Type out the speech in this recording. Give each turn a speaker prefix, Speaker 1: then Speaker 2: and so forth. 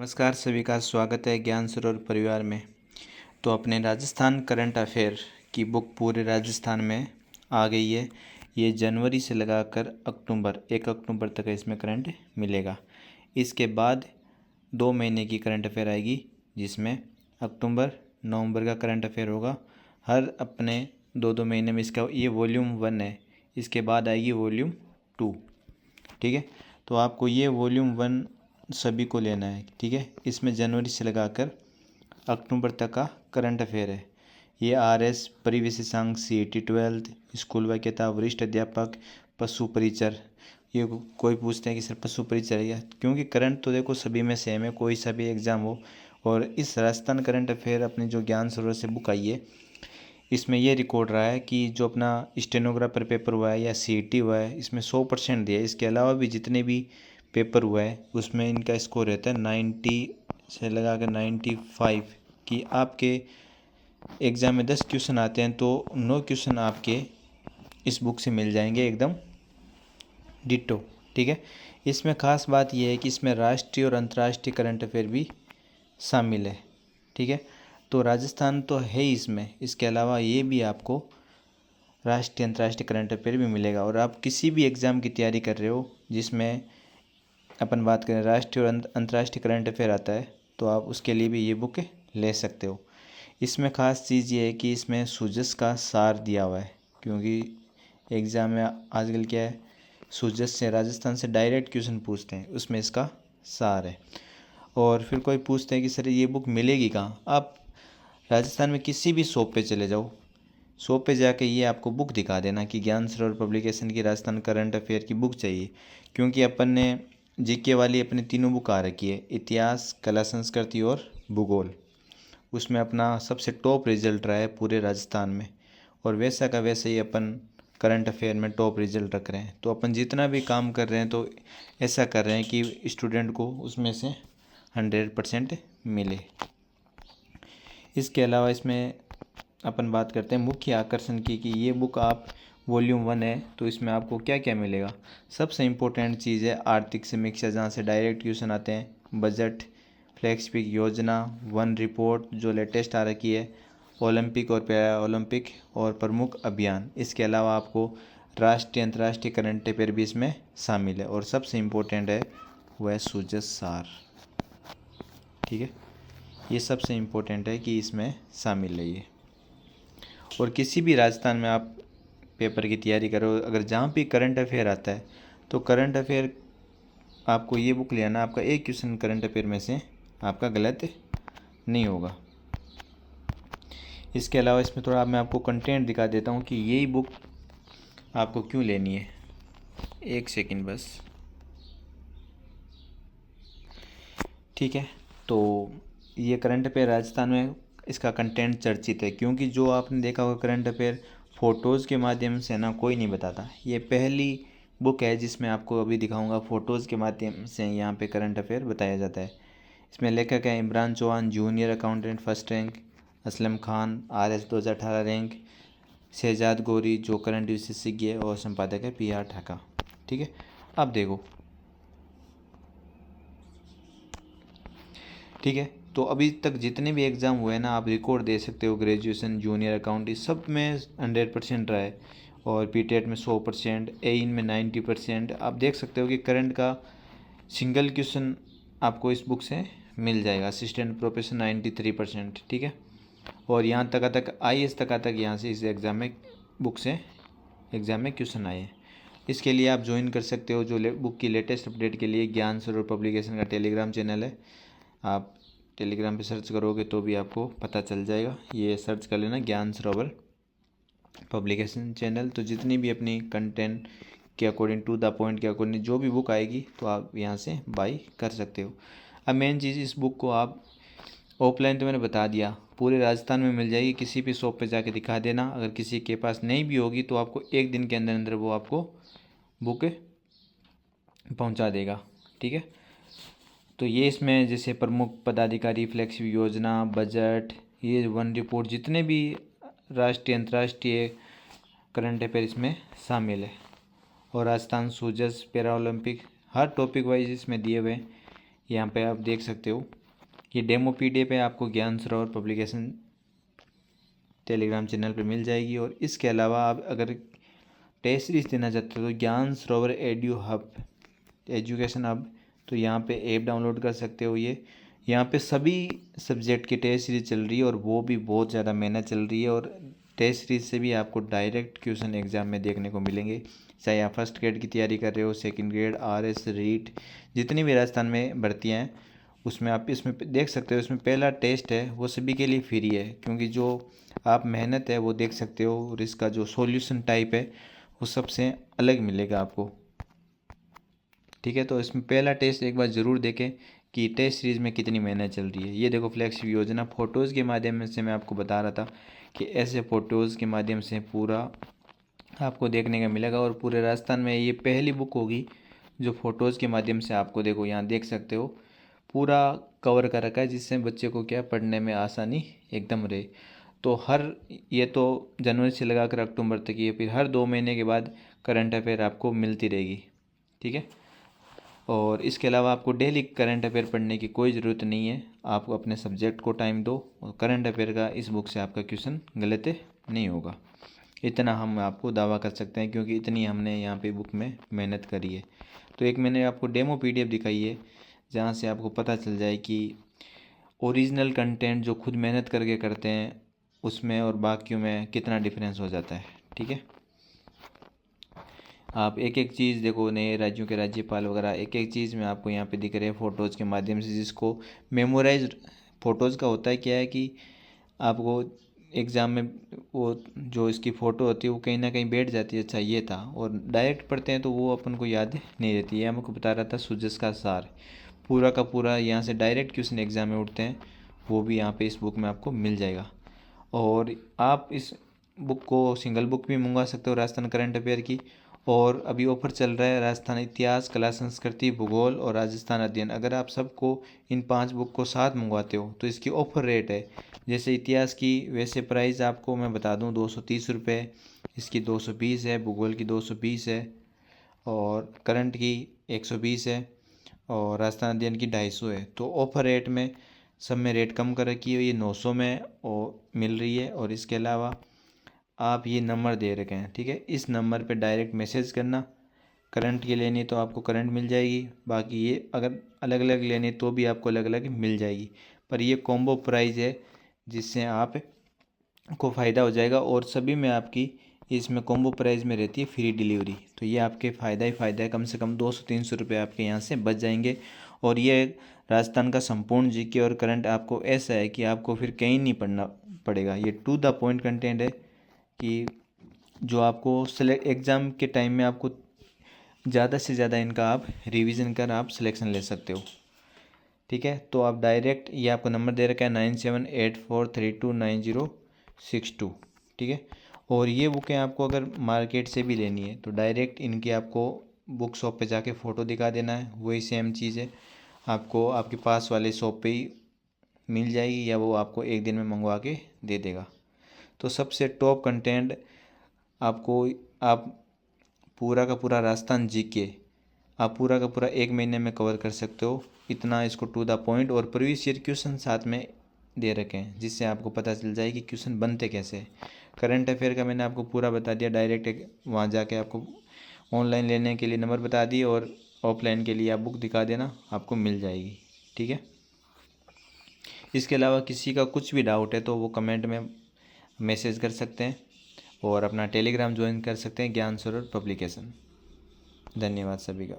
Speaker 1: नमस्कार, सभी का स्वागत है ज्ञान सरोवर परिवार में। तो अपने राजस्थान करंट अफेयर की बुक पूरे राजस्थान में आ गई है। ये जनवरी से लगाकर अक्टूबर 1 अक्टूबर तक इसमें करंट मिलेगा। इसके बाद 2 महीने की करंट अफेयर आएगी, जिसमें अक्टूबर नवंबर का करंट अफेयर होगा। हर अपने 2-2 महीने में इसका ये वॉल्यूम 1 है। इसके बाद आएगी वॉल्यूम 2। ठीक है, तो आपको ये वॉल्यूम 1 सभी को लेना है। ठीक है, इसमें जनवरी से लगाकर अक्टूबर तक का करंट अफेयर है। ये RS परिविशेषांक CET 12th स्कूल व किताब वरिष्ठ अध्यापक पशु परिचर। ये कोई पूछते हैं कि सर पशु परिचर है क्या, क्योंकि करंट तो देखो सभी में सेम है, कोई सा भी एग्ज़ाम हो। और इस राजस्थान करंट अफेयर अपनी जो ज्ञान सरोवर से बुक आई है, इसमें यह रिकॉर्ड रहा है कि जो अपना स्टेनोग्राफर पेपर हुआ है या CET हुआ है, इसमें 100% दिया है। इसके अलावा भी जितने भी पेपर हुआ है उसमें इनका स्कोर रहता है 90 से लगा कर 95 कि आपके एग्ज़ाम में 10 क्वेश्चन आते हैं तो 9 क्वेश्चन आपके इस बुक से मिल जाएंगे एकदम डिट्टो। ठीक है, इसमें ख़ास बात यह है कि इसमें राष्ट्रीय और अंतर्राष्ट्रीय करंट अफेयर भी शामिल है। ठीक है, तो राजस्थान तो है ही इसमें, इसके अलावा ये भी आपको राष्ट्रीय अंतर्राष्ट्रीय करंट अफेयर भी मिलेगा। और आप किसी भी एग्ज़ाम की तैयारी कर रहे हो जिसमें अपन बात करें राष्ट्रीय और अंतर्राष्ट्रीय करंट अफेयर आता है, तो आप उसके लिए भी ये बुक ले सकते हो। इसमें ख़ास चीज़ ये है कि इसमें सुजस का सार दिया हुआ है, क्योंकि एग्ज़ाम में आजकल क्या है, सुजस से राजस्थान से डायरेक्ट क्वेश्चन पूछते हैं, उसमें इसका सार है। और फिर कोई पूछते हैं कि सर ये बुक मिलेगी कहाँ। आप राजस्थान में किसी भी शॉप पे चले जाओ, शॉप पे जाके ये आपको बुक दिखा देना कि ज्ञान सरोवर पब्लिकेशन की राजस्थान करंट अफेयर की बुक चाहिए। क्योंकि अपन ने GK वाली अपनी तीनों बुक आ रखी है, इतिहास, कला संस्कृति और भूगोल। उसमें अपना सबसे टॉप रिजल्ट रहा है पूरे राजस्थान में, और वैसा का वैसे ही अपन करंट अफेयर में टॉप रिजल्ट रख रहे हैं। तो अपन जितना भी काम कर रहे हैं तो ऐसा कर रहे हैं कि स्टूडेंट को उसमें से 100% मिले। इसके अलावा इसमें अपन बात करते हैं मुख्य आकर्षण की कि ये बुक आप वॉल्यूम 1 है तो इसमें आपको क्या क्या मिलेगा। सबसे इम्पोर्टेंट चीज़ है आर्थिक समीक्षा, जहाँ से डायरेक्ट क्वेश्चन आते हैं। बजट, फ्लैक्सपिक योजना, 1 रिपोर्ट जो लेटेस्ट आ रखी है, ओलंपिक और पैरा ओलंपिक और प्रमुख अभियान। इसके अलावा आपको राष्ट्रीय अंतर्राष्ट्रीय करंट अफेयर भी इसमें शामिल है। और सबसे इम्पोर्टेंट है वह सुजस सार। ठीक है, ये सबसे इम्पोर्टेंट है कि इसमें शामिल है ये। और किसी भी राजस्थान में आप पेपर की तैयारी करो, अगर जहाँ भी करंट अफेयर आता है तो करंट अफेयर आपको ये बुक ले आना, आपका एक क्वेश्चन करंट अफेयर में से आपका गलत नहीं होगा। इसके अलावा इसमें थोड़ा मैं आपको कंटेंट दिखा देता हूँ कि यही बुक आपको क्यों लेनी है। एक सेकंड बस। ठीक है, तो ये करंट अफेयर राजस्थान में इसका कंटेंट चर्चित है, क्योंकि जो आपने देखा होगा करंट अफेयर फ़ोटोज़ के माध्यम से ना कोई नहीं बताता। ये पहली बुक है जिसमें आपको अभी दिखाऊंगा फ़ोटोज़ के माध्यम से यहाँ पे करंट अफेयर बताया जाता है। इसमें लेखक है Imran Chauhan, junior accountant first rank, Aslam Khan RS 2018 rank, Shahzad Gauri जो करंट विशेषज्ञ है, और संपादक है PR ठाका। ठीक है, अब देखो। ठीक है, तो अभी तक जितने भी एग्ज़ाम हुए हैं ना, आप रिकॉर्ड दे सकते हो। ग्रेजुएशन, जूनियर अकाउंट, सब में 100% रहा है, और PTET में 100%, AIN में 90%। आप देख सकते हो कि करंट का सिंगल क्वेश्चन आपको इस बुक से मिल जाएगा। Assistant professor 93%। ठीक है, और यहाँ तक IAS तक यहाँ से इस एग्ज़ाम में बुक से एग्ज़ाम में क्वेश्चन आए हैं। इसके लिए आप ज्वाइन कर सकते हो। जो बुक की लेटेस्ट अपडेट के लिए ज्ञान सरोवर पब्लिकेशन का टेलीग्राम चैनल है, आप टेलीग्राम पे सर्च करोगे तो भी आपको पता चल जाएगा। ये सर्च कर लेना ज्ञान सरोवर पब्लिकेशन चैनल। तो जितनी भी अपनी कंटेंट के अकॉर्डिंग, टू द पॉइंट के अकॉर्डिंग जो भी बुक आएगी तो आप यहाँ से बाई कर सकते हो। अब मेन चीज़, इस बुक को आप ऑफलाइन तो मैंने बता दिया, पूरे राजस्थान में मिल जाएगी। किसी भी शॉप पे जाके दिखा देना। अगर किसी के पास नहीं भी होगी तो आपको 1 दिन के अंदर अंदर वो आपको बुक पहुंचा देगा। ठीक है, तो ये इसमें जैसे प्रमुख पदाधिकारी, फ्लैक्सिब योजना, बजट, ये 1 रिपोर्ट, जितने भी राष्ट्रीय अंतर्राष्ट्रीय करंट अफेयर इसमें शामिल है। और राजस्थान, सुजस, पैरा ओलंपिक, हर टॉपिक वाइज इसमें दिए हुए हैं। यहाँ पे आप देख सकते हो। ये डेमो PDF है, आपको ज्ञान सरोवर पब्लिकेशन टेलीग्राम चैनल पर मिल जाएगी। और इसके अलावा आप अगर टेस्ट सीरीज देना चाहते हो तो ज्ञान सरोवर एजुकेशन हब, तो यहाँ पे ऐप डाउनलोड कर सकते हो। ये यहाँ पे सभी सब्जेक्ट की टेस्ट सीरीज चल रही है और वो भी बहुत ज़्यादा मेहनत चल रही है। और टेस्ट सीरीज से भी आपको डायरेक्ट क्वेश्चन एग्जाम में देखने को मिलेंगे, चाहे आप फर्स्ट ग्रेड की तैयारी कर रहे हो, सेकंड ग्रेड, RS, रीट, जितनी भी राजस्थान में भर्तियाँ हैं उसमें आप इसमें देख सकते हो। इसमें पहला टेस्ट है वो सभी के लिए फ्री है, क्योंकि जो आप मेहनत है वो देख सकते हो, और इसका जो सॉल्यूशन टाइप है वो सबसे अलग मिलेगा आपको। ठीक है, तो इसमें पहला टेस्ट एक बार ज़रूर देखें कि टेस्ट सीरीज़ में कितनी मेहनत चल रही है। ये देखो फ्लैगशिप योजना, फ़ोटोज़ के माध्यम से मैं आपको बता रहा था कि ऐसे फ़ोटोज़ के माध्यम से पूरा आपको देखने का मिलेगा। और पूरे राजस्थान में ये पहली बुक होगी जो फ़ोटोज़ के माध्यम से आपको, देखो यहाँ देख सकते हो, पूरा कवर कर रखा है, जिससे बच्चे को क्या पढ़ने में आसानी एकदम रहे। तो ये तो जनवरी से लगाकर अक्टूबर तक ये, फिर हर 2 महीने के बाद करंट अफेयर आपको मिलती रहेगी। ठीक है, और इसके अलावा आपको डेली करंट अफेयर पढ़ने की कोई ज़रूरत नहीं है। आप अपने सब्जेक्ट को टाइम दो और करंट अफेयर का इस बुक से आपका क्वेश्चन गलत नहीं होगा। इतना हम आपको दावा कर सकते हैं, क्योंकि इतनी हमने यहाँ पे बुक में मेहनत करी है। तो एक मैंने आपको डेमो PDF दिखाई है, जहाँ से आपको पता चल जाए कि ओरिजिनल कंटेंट जो खुद मेहनत करके करते हैं उसमें और बाकियों में कितना डिफरेंस हो जाता है। ठीक है, आप एक एक चीज़ देखो, नए राज्यों के राज्यपाल वगैरह एक एक चीज़ में आपको यहाँ पे दिख रहे हैं फ़ोटोज़ के माध्यम से, जिसको मेमोराइज फ़ोटोज़ का होता है क्या है कि आपको एग्ज़ाम में वो जो इसकी फ़ोटो होती है वो कहीं ना कहीं बैठ जाती है, अच्छा ये था, और डायरेक्ट पढ़ते हैं तो वो अपन को याद नहीं रहती है। हमको बता रहा था सुजस का सार, पूरा का पूरा यहाँ से डायरेक्ट क्वेश्चन एग्ज़ाम में उठते हैं, वो भी यहाँ पे इस बुक में आपको मिल जाएगा। और आप इस बुक को सिंगल बुक भी मंगवा सकते हो राजस्थान करंट अफेयर की। और अभी ऑफर चल रहा है राजस्थान इतिहास, कला संस्कृति, भूगोल और राजस्थान अध्ययन। अगर आप सबको इन 5 बुक को साथ मंगवाते हो तो इसकी ऑफर रेट है, जैसे इतिहास की वैसे प्राइस आपको मैं बता दूं 230 रुपये, इसकी 220 है, भूगोल की 220 है, और करंट की 120 है, और राजस्थान अध्ययन की 250 है। तो ऑफर रेट में सब में रेट कम कर रखी है, ये 900 में मिल रही है। और इसके अलावा आप ये नंबर दे रखे हैं, ठीक है, इस नंबर पे डायरेक्ट मैसेज करना। करंट की लेनी तो आपको करंट मिल जाएगी, बाकी ये अगर अलग अलग लेनी तो भी आपको अलग अलग मिल जाएगी। पर ये कॉम्बो प्राइस है, जिससे आप को फ़ायदा हो जाएगा। और सभी में आपकी इसमें कॉम्बो प्राइस में रहती है फ्री डिलीवरी। तो ये आपके फ़ायदा ही फ़ायदा है, कम से कम 200-300 रुपये आपके यहाँ से बच जाएंगे। और ये राजस्थान का संपूर्ण GK और करंट आपको ऐसा है कि आपको फिर कहीं नहीं पढ़ना पड़ेगा। ये टू द पॉइंट कंटेंट है कि जो आपको सेलेक्ट एग्ज़ाम के टाइम में आपको ज़्यादा से ज़्यादा इनका आप रिवीजन कर आप सिलेक्शन ले सकते हो। ठीक है, तो आप डायरेक्ट, ये आपको नंबर दे रखा है 9784329062। ठीक है, और ये बुकें आपको अगर मार्केट से भी लेनी है तो डायरेक्ट इनकी आपको बुक शॉप पे जाके फ़ोटो दिखा देना है, वही सेम चीज़ है, आपको आपके पास वाले शॉप पे ही मिल जाएगी, या वो आपको एक दिन में मंगवा के दे देगा। तो सबसे टॉप कंटेंट आपको, आप पूरा का पूरा राजस्थान GK आप पूरा का पूरा 1 महीने में कवर कर सकते हो। इतना इसको टू द पॉइंट और प्रीवियस ईयर क्वेश्चन साथ में दे रखे हैं, जिससे आपको पता चल जाए कि क्वेश्चन बनते कैसे हैं। करंट अफेयर का मैंने आपको पूरा बता दिया, डायरेक्ट वहाँ जाके आपको ऑनलाइन लेने के लिए नंबर बता दिए, और ऑफलाइन के लिए आप बुक दिखा देना, आपको मिल जाएगी। ठीक है, इसके अलावा किसी का कुछ भी डाउट है तो वो कमेंट में मैसेज कर सकते हैं, और अपना टेलीग्राम ज्वाइन कर सकते हैं, ज्ञान सरोवर पब्लिकेशन। धन्यवाद सभी का।